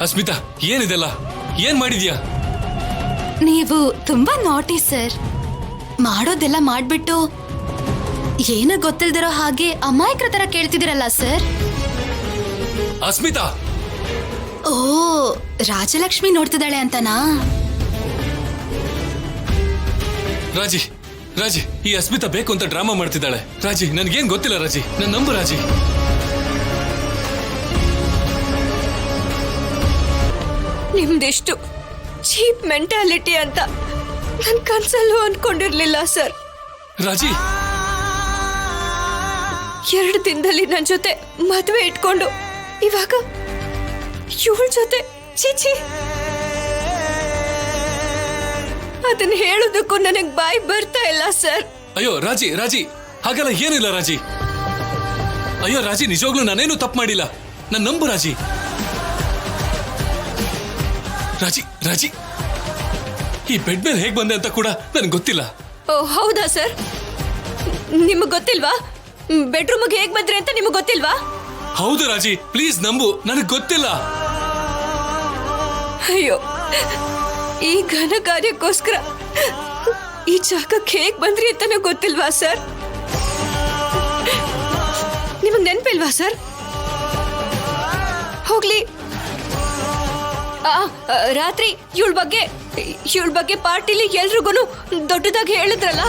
ಅಸ್ಮಿತಾ, ಏನಿದೆಲ್ಲ? ಏನ್ ಮಾಡಿದ್ಯಾ? ನೀವು ತುಂಬಾ ನಾಟಿ ಸರ್. ಮಾಡೋದೆಲ್ಲ ಮಾಡ್ಬಿಟ್ಟು ಏನು ಗೊತ್ತಿಲ್ದಿರೋ ಹಾಗೆ ಅಮಾಯಕರ ತರ ಕೇಳ್ತಿದಿರಲ್ಲ ಸರ್. ಅಸ್ಮಿತಾ! ಓ, ರಾಜಲಕ್ಷ್ಮಿ ನೋಡ್ತಿದ್ದಾಳೆ ಅಂತನಾ? ರಾಜಿ, ರಾಜಿ, ಈ ಅಸ್ಮಿತಾ ಬೇಕು ಅಂತ ಡ್ರಾಮಾ ಮಾಡ್ತಿದ್ದಾಳೆ. ರಾಜಿ, ನನ್ಗೇನ್ ಗೊತ್ತಿಲ್ಲ ರಾಜಿ, ನನ್ನ ನಂಬು ರಾಜಿ. ನಿಮ್ದೆಷ್ಟು ಚೀಪ್ ಮೆಂಟಾಲಿಟಿ ಅಂತ ನನ್ ಕನ್ಸಲ್ಲೂ ಅನ್ಕೊಂಡಿರ್ಲಿಲ್ಲ ಸರ್. ರಾಜಿ, 2 ದಿನದಲ್ಲಿ ನನ್ ಜೊತೆ ಮದುವೆ ಇಟ್ಕೊಂಡು ಇವಾಗ ಇವಳ ಜೊತೆ ಚೀಚಿ, ಅದನ್ನ ಹೇಳೋದಕ್ಕೂ ನನಗ್ ಬಾಯಿ ಬರ್ತಾ ಇಲ್ಲ ಸರ್. ಅಯ್ಯೋ ರಾಜಿ, ರಾಜಿ, ಹಾಗೆಲ್ಲ ಏನಿಲ್ಲ ರಾಜಿ. ಅಯ್ಯೋ ರಾಜಿ, ನಿಜವಾಗ್ಲೂ ನಾನೇನು ತಪ್ಪು ಮಾಡಿಲ್ಲ, ನನ್ನ ನಂಬು ರಾಜಿ. ರಾಜಿ, ರಾಜಿ, ಈ ಬೆಡ್ ಮೇಲೆ ಹೇಗ್ ಬಂದೆ ಅಂತ ಕೂಡ ನನ್ಗೆ ಗೊತ್ತಿಲ್ಲ. ಓ ಹೌದಾ ಸರ್? ನಿಮಗ್ ಗೊತ್ತಿಲ್ವಾ? ಬೆಡ್ರೂಮ್ಗೆ ಹೇಗ್ ಬಂದ್ರಿ ಅಂತ ನಿಮಗ್ ಗೊತ್ತಿಲ್ವಾ? ಹೌದು ರಾಜಿ, ಪ್ಲೀಸ್ ನಂಬು, ನನಗೆ ಗೊತ್ತಿಲ್ಲ. ಅಯ್ಯೋ, ಈ ಘನ ಕಾರ್ಯಕ್ಕೋಸ್ಕರ ಈ ಜಾಗಕ್ಕೆ ಹೇಗ್ ಬಂದ್ರಿ ಅಂತಾನೂ ಗೊತ್ತಿಲ್ವಾ ಸರ್? ನಿಮಗ್ ನೆನ್ಪಿಲ್ವಾ ಸರ್? ಹೋಗ್ಲಿ, ರಾತ್ರಿ ಇವಳ ಬಗ್ಗೆ ಪಾರ್ಟಿಲಿ ಎಲ್ರಿಗೂ ದೊಡ್ಡದಾಗಿ ಹೇಳಿದ್ರಲ್ಲ,